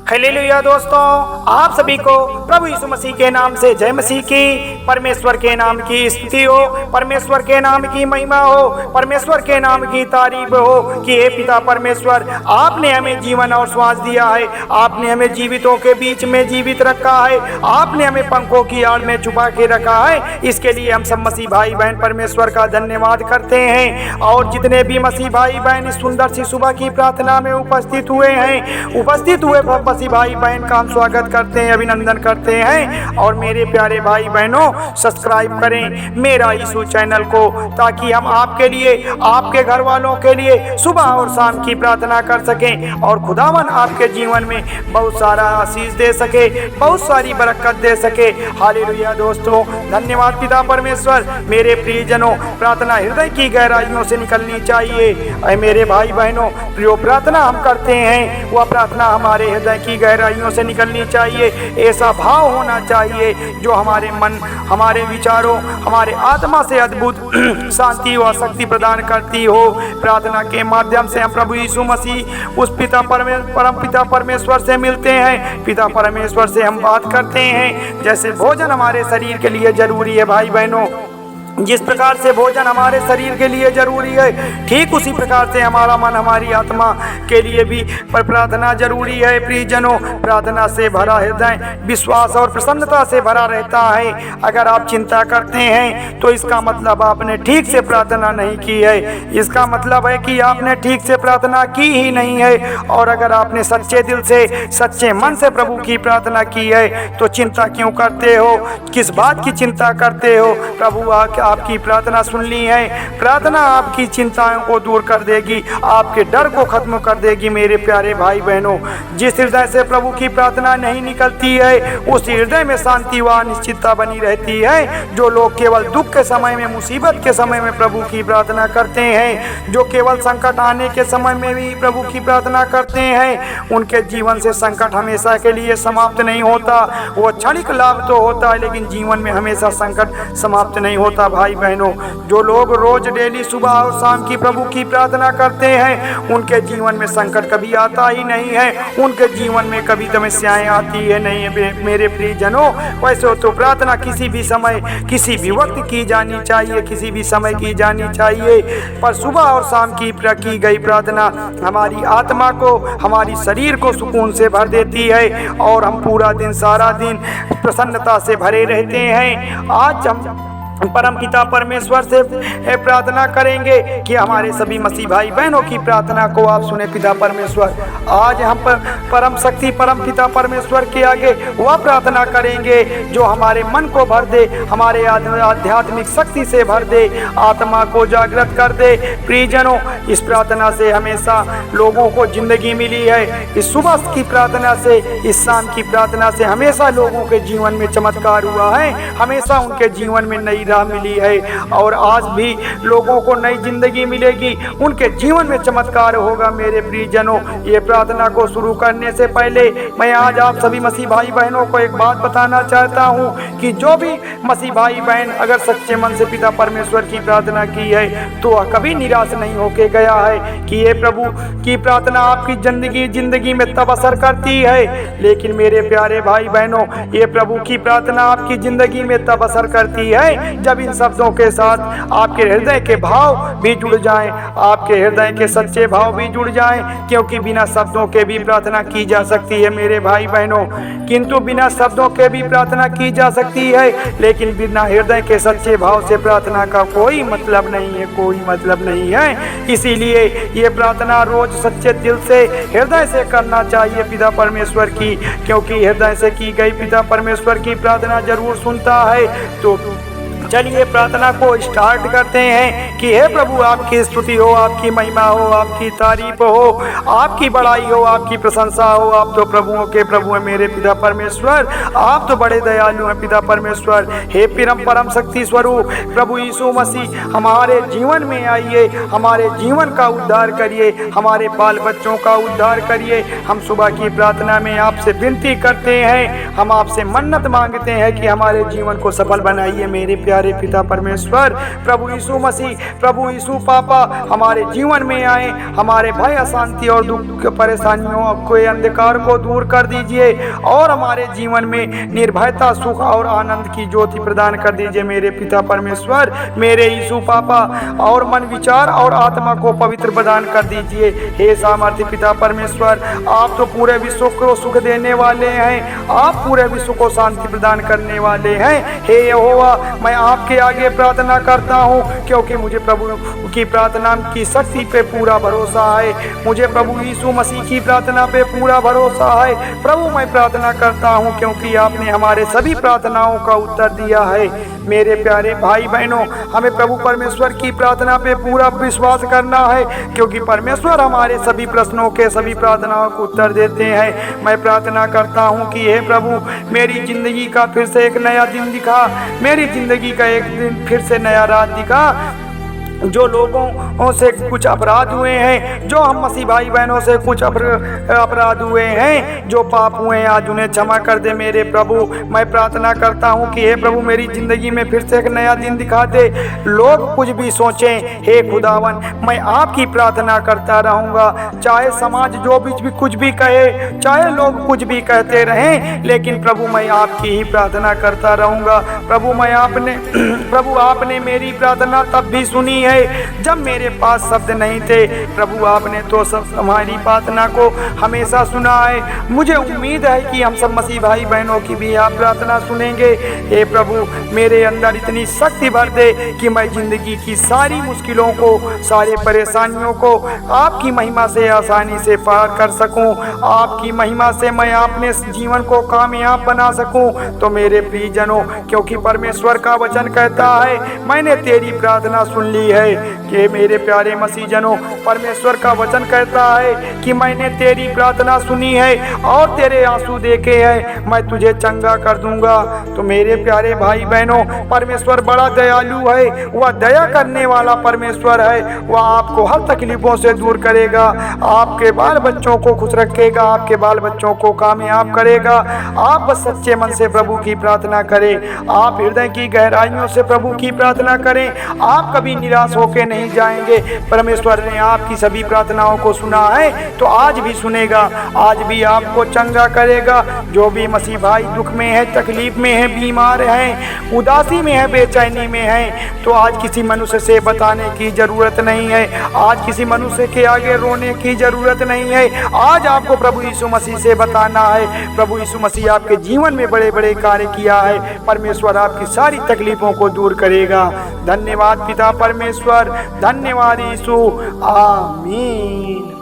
Hallelujah दोस्तों, आप सभी को प्रभु यीशु मसीह के नाम से जय मसीह की। परमेश्वर के नाम की स्तुति हो, परमेश्वर के नाम की महिमा हो, परमेश्वर के नाम की तारीफ हो कि हे पिता परमेश्वर, आपने हमें जीवन और श्वास दिया है, आपने हमें जीवितों के बीच में जीवित रखा है, आपने हमें पंखों की आड़ में छुपा के रखा है। इसके लिए हम सब मसीह भाई बहन परमेश्वर का धन्यवाद करते हैं। और जितने भी मसीह भाई बहन इस सुंदर सी सुबह की प्रार्थना में उपस्थित हुए मसीह भाई बहन का हम स्वागत करते हैं, अभिनंदन करते हैं। और मेरे प्यारे भाई बहनों, सब्सक्राइब करें मेरा यीशु चैनल को, ताकि हम आपके लिए, आपके घर वालों के लिए सुबह और शाम की प्रार्थना कर सकें और खुदावन आपके जीवन में बहुत सारा आशीष दे सके, बहुत सारी बरकत दे सके। हालेलुया दोस्तों, धन्यवाद पिता परमेश्वर। मेरे प्रियजनों, प्रार्थना हृदय की गहराइयों से निकलनी चाहिए। मेरे भाई बहनों, जो प्रार्थना हम करते हैं वह प्रार्थना हमारे हृदय की गहराइयों से निकलनी चाहिए। ऐसा भाव होना चाहिए जो हमारे मन, हमारे विचारों, हमारे आत्मा से अद्भुत शांति व शक्ति प्रदान करती हो। प्रार्थना के माध्यम से हम प्रभु यीशु मसीह उस परम पिता परमेश्वर से मिलते हैं। पिता परमेश्वर से हम बात करते हैं। जैसे भोजन हमारे शरीर के लिए जरूरी है भाई बहनों, जिस प्रकार से भोजन हमारे शरीर के लिए जरूरी है, ठीक उसी प्रकार से हमारा मन, हमारी आत्मा के लिए भी प्रार्थना जरूरी है। प्रियजनों, प्रार्थना से भरा हृदय विश्वास और प्रसन्नता से भरा रहता है। अगर आप चिंता करते हैं तो इसका मतलब आपने ठीक से प्रार्थना नहीं की है, इसका मतलब है कि आपने ठीक से प्रार्थना की ही नहीं है। और अगर आपने सच्चे दिल से, सच्चे मन से प्रभु की प्रार्थना की है तो चिंता क्यों करते हो, किस बात की चिंता करते हो? प्रभु आपकी प्रार्थना सुन ली है। प्रार्थना आपकी चिंताओं को दूर कर देगी, आपके डर को खत्म कर देगी। मेरे प्यारे भाई बहनों, जिस हृदय से प्रभु की प्रार्थना नहीं निकलती है उस हृदय में शांति व अनिश्चितता बनी रहती है। जो लोग केवल दुख के समय में, मुसीबत के समय में प्रभु की प्रार्थना करते हैं, जो केवल संकट आने के समय में भी प्रभु की प्रार्थना करते हैं, उनके जीवन से संकट हमेशा के लिए समाप्त नहीं होता। वो क्षणिक लाभ तो होता है, लेकिन जीवन में हमेशा संकट समाप्त नहीं होता। भाई बहनों, जो लोग रोज डेली सुबह और शाम की प्रभु की प्रार्थना करते हैं उनके जीवन में संकट कभी आता ही नहीं है, उनके जीवन में कभी समस्याएं आती है नहीं है। मेरे प्रियजनों, वैसे तो प्रार्थना किसी भी समय, किसी भी वक्त की जानी चाहिए, किसी भी समय की जानी चाहिए, पर सुबह और शाम की गई प्रार्थना हमारी आत्मा को, हमारी शरीर को सुकून से भर देती है और हम पूरा दिन, सारा दिन प्रसन्नता से भरे रहते हैं। आज हम परम पिता परमेश्वर से प्रार्थना करेंगे कि हमारे सभी मसीह भाई बहनों की प्रार्थना को आप सुने। पिता परमेश्वर, आज हम परम शक्ति परम पिता परमेश्वर के आगे वह प्रार्थना करेंगे जो हमारे मन को भर दे, हमारे आध्यात्मिक शक्ति से भर दे, आत्मा को जागृत कर दे। प्रियजनों, इस प्रार्थना से हमेशा लोगों को जिंदगी मिली है। इस सुबह की प्रार्थना से, इस शाम की प्रार्थना से हमेशा लोगों के जीवन में चमत्कार हुआ है, हमेशा उनके जीवन में नई राह मिली है और आज भी लोगों को नई जिंदगी मिलेगी, उनके जीवन में चमत्कार होगा। मेरे प्रियजनों, ये प्रार्थना को शुरू करने से पहले मैं आज आप सभी मसीह भाई बहनों को एक बात बताना चाहता हूँ कि जो भी मसीह भाई बहन अगर सच्चे मन से पिता परमेश्वर की प्रार्थना की है तो वह कभी निराश नहीं होके गया है कि ये प्रभु की प्रार्थना आपकी जिंदगी में तब असर करती है। लेकिन मेरे प्यारे भाई बहनों, ये प्रभु की प्रार्थना आपकी जिंदगी में तब असर करती है जब इन शब्दों के साथ आपके हृदय के भाव भी जुड़ जाएं, आपके हृदय के सच्चे भाव भी जुड़ जाएं। क्योंकि बिना शब्दों के भी प्रार्थना की जा सकती है मेरे भाई बहनों, किंतु बिना शब्दों के भी प्रार्थना की जा सकती है, लेकिन बिना हृदय के सच्चे भाव से प्रार्थना का कोई मतलब नहीं है, कोई मतलब नहीं है। इसीलिए ये प्रार्थना रोज सच्चे दिल से, हृदय से करना चाहिए पिता परमेश्वर की, क्योंकि हृदय से की गई पिता परमेश्वर की प्रार्थना जरूर सुनता है। तो चलिए प्रार्थना को स्टार्ट करते हैं कि हे प्रभु, आपकी स्तुति हो, आपकी महिमा हो, आपकी तारीफ हो, आपकी बड़ाई हो, आपकी प्रशंसा हो। आप तो प्रभुओं के प्रभु हैं मेरे पिता परमेश्वर, आप तो बड़े दयालु हैं पिता परमेश्वर। हे परम शक्ति स्वरूप प्रभु यीशु मसीह, हमारे जीवन में आइए, हमारे जीवन का उद्धार करिए, हमारे बाल बच्चों का उद्धार करिए। हम सुबह की प्रार्थना में आपसे विनती करते हैं, हम आपसे मन्नत मांगते हैं कि हमारे जीवन को सफल बनाइए मेरे प्यारे प्यारे पिता परमेश्वर, प्रभु यीशु मसीह, प्रभु यीशु पापा हमारे जीवन में आए, हमारे भय, अशांति और दुख परेशानियों के अंधकार को दूर कर दीजिए और हमारे जीवन में निर्भयता, सुख और आनंद की ज्योति प्रदान कर दीजिए मेरे पिता परमेश्वर, मेरे यीशु पापा, और मन, विचार और आत्मा को पवित्र प्रदान कर दीजिए। हे सामर्थ्य पिता परमेश्वर, आप तो पूरे विश्व को सुख देने वाले हैं, आप पूरे विश्व को शांति प्रदान करने वाले हैं। हे यहोवा, मैं आपके आगे प्रार्थना करता हूँ, क्योंकि मुझे प्रभु की प्रार्थना की शक्ति पे पूरा भरोसा है, मुझे प्रभु यीशु मसीह की प्रार्थना पे पूरा भरोसा है। प्रभु मैं प्रार्थना करता हूँ क्योंकि आपने हमारे सभी प्रार्थनाओं का उत्तर दिया है। मेरे प्यारे भाई बहनों, हमें प्रभु परमेश्वर की प्रार्थना पे पूरा विश्वास करना है, क्योंकि परमेश्वर हमारे सभी प्रश्नों के, सभी प्रार्थनाओं को उत्तर देते हैं। मैं प्रार्थना करता हूँ कि हे प्रभु, मेरी जिंदगी का फिर से एक नया दिन दिखा, मेरी जिंदगी का एक दिन फिर से नया रात दिखा। जो लोगों से कुछ अपराध हुए हैं, जो हम मसीह भाई बहनों से कुछ अपराध हुए हैं, जो पाप हुए हैं, आज उन्हें क्षमा कर दे मेरे प्रभु। मैं प्रार्थना करता हूँ कि हे प्रभु, मेरी ज़िंदगी में फिर से एक नया दिन दिखा दे। लोग कुछ भी सोचें, हे खुदावन, मैं आपकी प्रार्थना करता रहूँगा, चाहे समाज जो भी कुछ भी कहे, चाहे लोग कुछ भी कहते रहें, लेकिन प्रभु मैं आपकी ही प्रार्थना करता रहूँगा। प्रभु आपने मेरी प्रार्थना तब भी सुनी है जब मेरे पास शब्द नहीं थे। प्रभु आपने तो सब हमारी प्रार्थना को हमेशा सुना है। मुझे उम्मीद है कि हम सब मसीह भाई बहनों की भी आप प्रार्थना सुनेंगे। हे प्रभु, मेरे अंदर इतनी शक्ति भर दे कि मैं जिंदगी की सारी मुश्किलों को, सारे परेशानियों को आपकी महिमा से आसानी से पार कर सकूं। आपकी महिमा से मैं अपने जीवन को कामयाब बना सकूं। तो मेरे प्रियजनों, क्योंकि परमेश्वर का वचन कहता है, मैंने तेरी प्रार्थना सुन ली है कि मेरे प्यारे मसीह जनों, परमेश्वर का वचन कहता है कि मैंने तेरी प्रार्थना सुनी है और तेरे आंसू देखे हैं, मैं तुझे चंगा कर दूंगा। तो मेरे प्यारे भाई बहनों, परमेश्वर बड़ा दयालु है, वह दया करने वाला परमेश्वर है। वह आपको हर तकलीफों से दूर करेगा, आपके बाल बच्चों को खुश रखेगा, आपके बाल बच्चों को कामयाब करेगा। आप बस सच्चे मन से प्रभु की प्रार्थना करें, आप हृदय की गहराइयों से प्रभु की प्रार्थना करें, आप कभी निराश होके नहीं जाएंगे। परमेश्वर ने आपकी सभी प्रार्थनाओं को सुना है, तो आज भी सुनेगा, आज भी आपको चंगा करेगा। जो भी मसीह भाई दुख में है, तकलीफ में है, बीमार हैं, उदासी में है, बेचैनी में है, तो आज किसी मनुष्य से बताने की जरूरत नहीं है, आज किसी मनुष्य के आगे रोने की जरूरत नहीं है। आज आपको प्रभु यीशु मसीह से बताना है। प्रभु यीशु मसीह आपके जीवन में बड़े बड़े कार्य किया है। परमेश्वर आपकी सारी तकलीफों को दूर करेगा। धन्यवाद पिता परमेश्वर, धन्यवाद यीशु, आमीन।